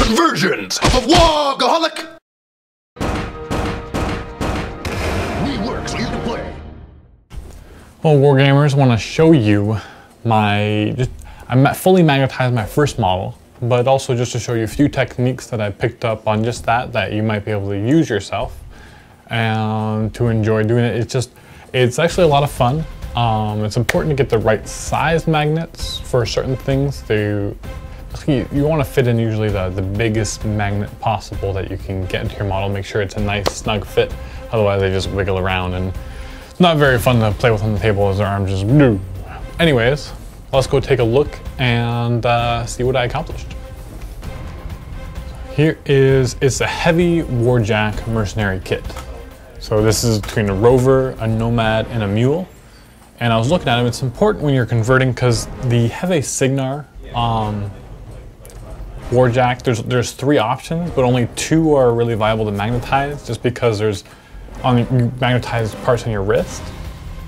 Conversions of a wargaholic. WeWork's here to play. Well, Wargamers, want to show you I fully magnetized my first model, but also just to show you a few techniques that I picked up on just that you might be able to use yourself and to enjoy doing it. It's actually a lot of fun. It's important to get the right size magnets for certain things. You want to fit in usually the biggest magnet possible that you can get into your model. Make sure it's a nice snug fit, otherwise they just wiggle around and it's not very fun to play with on the table as their arms just do. Anyways, let's go take a look and see what I accomplished. It's a heavy Warjack Mercenary kit. So this is between a rover, a nomad, and a mule. And I was looking at them. It's important when you're converting because the heavy Signar Warjack, there's 3 options, but only 2 are really viable to magnetize, just because you magnetize parts on your wrist,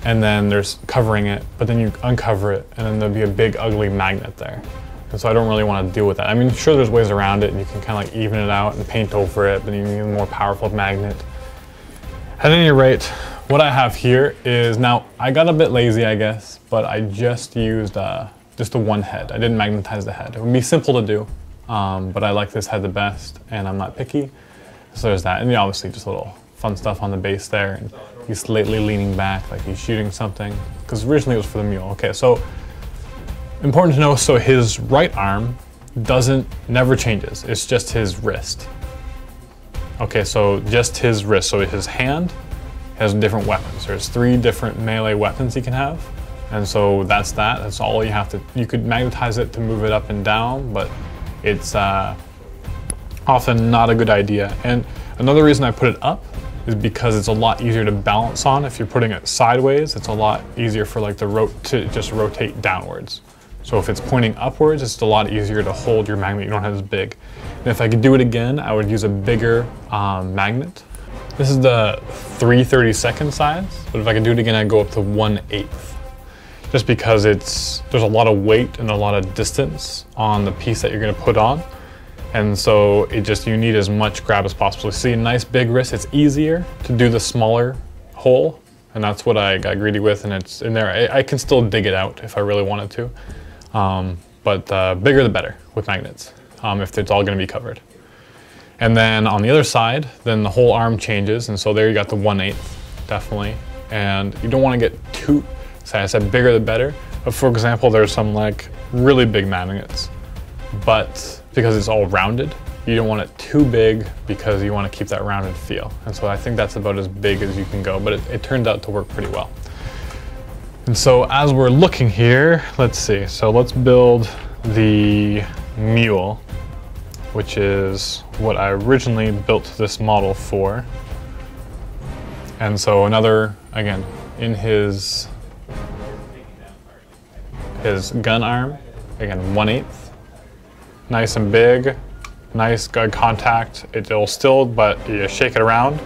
and then there's covering it, but then you uncover it, and then there'll be a big ugly magnet there. And so I don't really want to deal with that. I mean, sure, there's ways around it, and you can kind of like even it out and paint over it, but you need a more powerful magnet. At any rate, what I have here is, now I got a bit lazy, I guess, but I just used just the one head. I didn't magnetize the head. It would be simple to do. But I like this head the best, and I'm not picky. So there's that. And obviously just a little fun stuff on the base there. And he's slightly leaning back like he's shooting something, because originally it was for the mule. Okay, so important to know, so his right arm never changes. It's just his wrist. Okay, so just his wrist. So his hand has different weapons. There's 3 different melee weapons he can have. And so that's all you have to, you could magnetize it to move it up and down, but it's often not a good idea. And another reason I put it up is because it's a lot easier to balance on. If you're putting it sideways, it's a lot easier for like to just rotate downwards. So if it's pointing upwards, it's a lot easier to hold your magnet. You don't have as big. And if I could do it again, I would use a bigger magnet. This is the 3/32 size, but if I could do it again, I'd go up to 1/8. Just because there's a lot of weight and a lot of distance on the piece that you're gonna put on. And so you need as much grab as possible. See, a nice big wrist, it's easier to do the smaller hole. And that's what I got greedy with, and it's in there. I can still dig it out if I really wanted to. But bigger the better with magnets, if it's all gonna be covered. And then on the other side, then the whole arm changes. And so there you got the 1/8, definitely. And you don't wanna get too, so I said bigger the better. But for example, there's some like really big magnets, but because it's all rounded, you don't want it too big because you want to keep that rounded feel. And so I think that's about as big as you can go, but it turned out to work pretty well. And so as we're looking here, let's see. So let's build the mule, which is what I originally built this model for. And so again, in his gun arm, again, 1/8, nice and big, nice good contact. It'll still, but you shake it around,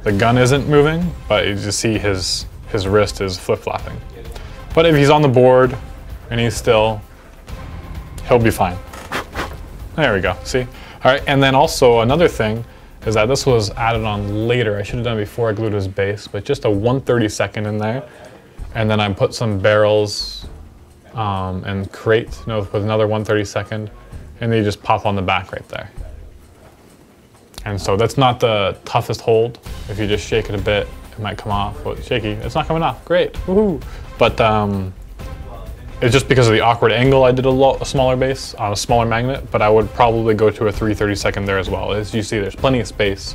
the gun isn't moving, but you just see his wrist is flip-flopping. But if he's on the board and he's still, he'll be fine. There we go, see? All right, and then also another thing is that this was added on later. I should have done it before I glued his base, but just a 1/32 in there. And then I put some barrels and crate, with another 1/32, and they just pop on the back right there. And so that's not the toughest hold. If you just shake it a bit, it might come off. Well, it's shaky, it's not coming off, great, woohoo! But it's just because of the awkward angle I did a smaller base on a smaller magnet, but I would probably go to a 3/32 there as well. As you see, there's plenty of space.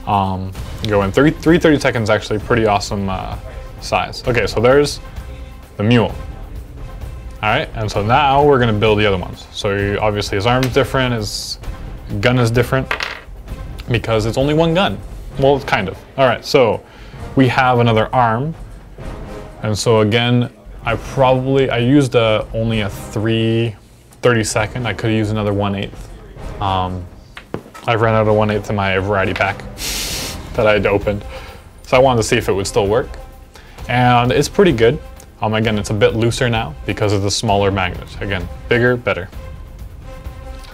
Go in 3/32 is actually a pretty awesome size. Okay, so there's the mule. All right, and so now we're gonna build the other ones. So obviously his arm's different, his gun is different, because it's only one gun. Well, kind of. All right, so we have another arm. And so again, I used only a 3/32. I could use another 1/8. I've ran out of 1/8 in my variety pack that I had opened. So I wanted to see if it would still work. And it's pretty good. Again, it's a bit looser now because of the smaller magnet. Again, bigger, better.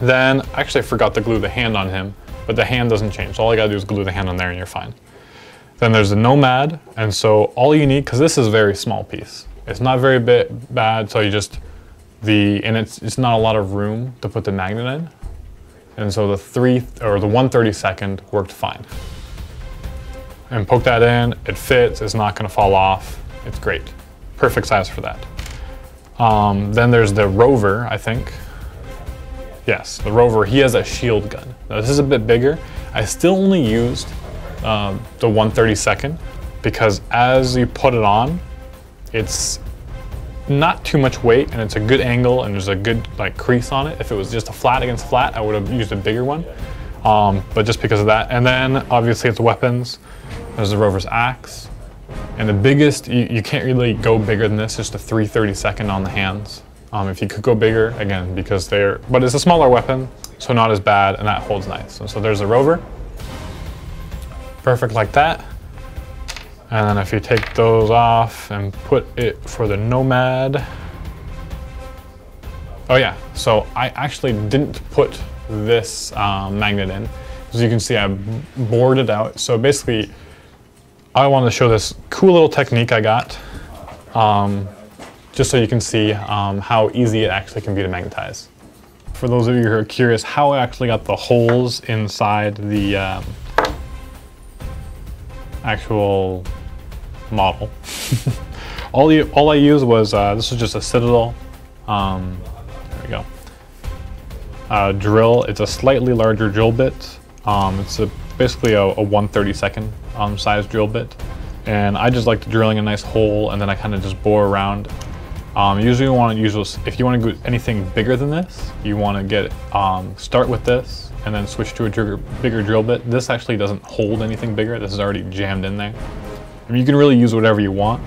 Then, actually I forgot to glue the hand on him, but the hand doesn't change. So all you gotta do is glue the hand on there and you're fine. Then there's the Nomad, and so all you need, because this is a very small piece. It's not very bad, so you just, and it's not a lot of room to put the magnet in. And so the 1/32 worked fine. And poke that in, it fits, it's not gonna fall off. It's great. Perfect size for that. Then there's the Rover, I think. Yes, the Rover, he has a shield gun. Now this is a bit bigger. I still only used the 1/32 because as you put it on, it's not too much weight and it's a good angle and there's a good like crease on it. If it was just a flat against flat, I would have used a bigger one. But just because of that. And then obviously it's weapons. There's the Rover's axe. And the biggest, you can't really go bigger than this, just a 3/32 on the hands. If you could go bigger, again, because but it's a smaller weapon, so not as bad, and that holds nice. And so there's the Rover. Perfect like that. And then if you take those off and put it for the Nomad. Oh yeah, so I actually didn't put this magnet in. As you can see, I bored it out. So basically, I wanted to show this cool little technique I got, just so you can see how easy it actually can be to magnetize. For those of you who are curious how I actually got the holes inside the actual model. all I used was, this was just a Citadel, there we go, drill. It's a slightly larger drill bit. It's basically a 1/32 size drill bit. And I just like drilling a nice hole and then I kind of just bore around. Usually you want to use those, if you want to do anything bigger than this, you want to get, start with this and then switch to a bigger drill bit. This actually doesn't hold anything bigger. This is already jammed in there. I mean, you can really use whatever you want,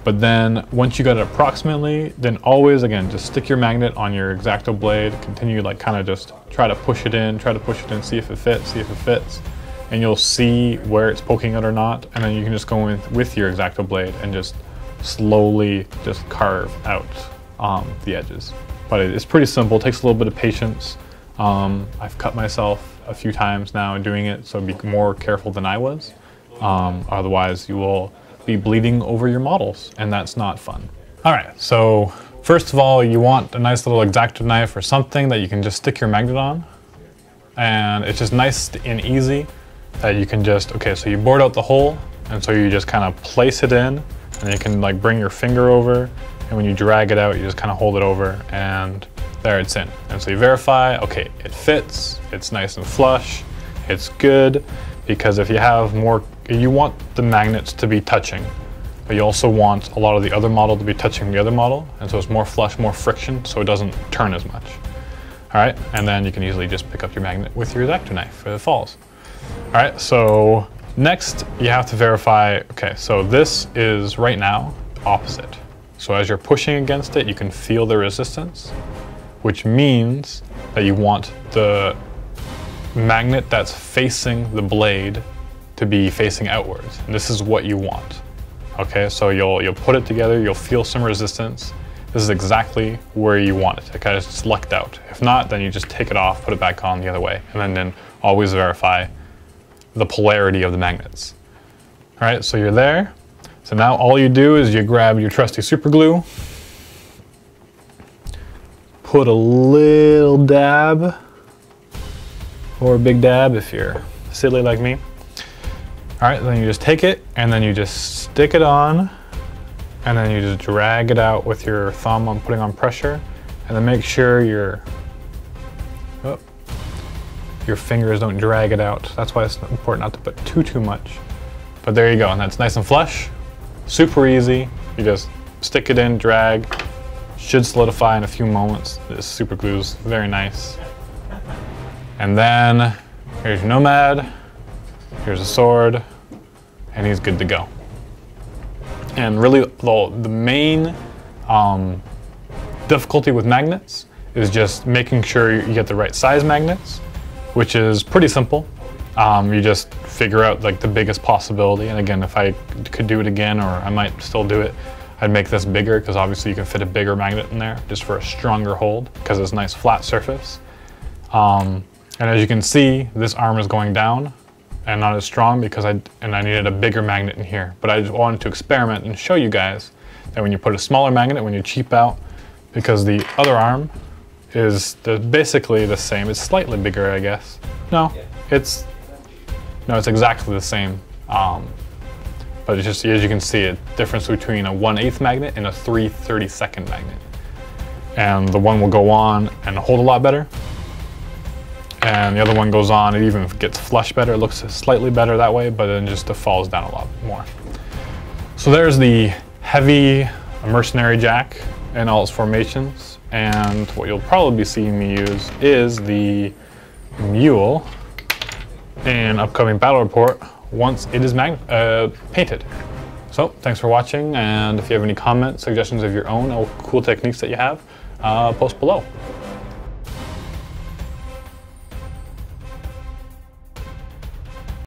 but then once you got it approximately, then always, again, just stick your magnet on your X-Acto blade, continue like kind of just try to push it in, see if it fits, and you'll see where it's poking out or not, and then you can just go in with your X-Acto blade and just slowly just carve out the edges. But it's pretty simple, it takes a little bit of patience. I've cut myself a few times now doing it, so be more careful than I was. Otherwise you will be bleeding over your models, and that's not fun. All right, so first of all, you want a nice little X-Acto knife or something that you can just stick your magnet on. And it's just nice and easy that you can just, okay, so you bored out the hole, and so you just kind of place it in, and you can like bring your finger over, and when you drag it out, you just kind of hold it over, and there it's in. And so you verify, okay, it fits, it's nice and flush, it's good, because if you have more, you want the magnets to be touching, but you also want a lot of the other model to be touching the other model, and so it's more flush, more friction, so it doesn't turn as much. All right, and then you can easily just pick up your magnet with your X-Acto knife if it falls. All right, so next you have to verify, okay, so this is right now opposite. So as you're pushing against it, you can feel the resistance, which means that you want the magnet that's facing the blade to be facing outwards. And this is what you want. Okay, so you'll put it together, you'll feel some resistance. This is exactly where you want it. It kind of just lucked out. If not, then you just take it off, put it back on the other way, and then always verify the polarity of the magnets. All right, so you're there. So now all you do is you grab your trusty super glue, put a little dab, or a big dab if you're silly like me. All right, then you just take it and then you just stick it on, and then you just drag it out with your thumb on putting on pressure, and then make sure your fingers don't drag it out. That's why it's important not to put too much. But there you go, and that's nice and flush, super easy. You just stick it in, drag, should solidify in a few moments. This super glue is very nice. And then here's your Nomad, here's a sword, and he's good to go. And really, the main difficulty with magnets is just making sure you get the right size magnets, which is pretty simple. You just figure out like the biggest possibility. And again, if I could do it again, or I might still do it, I'd make this bigger, because obviously you can fit a bigger magnet in there just for a stronger hold, because it's a nice flat surface. And as you can see, this arm is going down and not as strong because I needed a bigger magnet in here. But I just wanted to experiment and show you guys that when you put a smaller magnet, when you cheap out, because the other arm is basically the same. It's slightly bigger, I guess. No, it's exactly the same. But it's just, as you can see, a difference between a 1/8 magnet and a 3/32 magnet. And the one will go on and hold a lot better. And the other one goes on, it even gets flush better. It looks slightly better that way, but then just falls down a lot more. So there's the heavy Mercenary jack in all its formations. And what you'll probably be seeing me use is the mule in upcoming battle report once it is painted. So thanks for watching, and if you have any comments, suggestions of your own or cool techniques that you have, post below.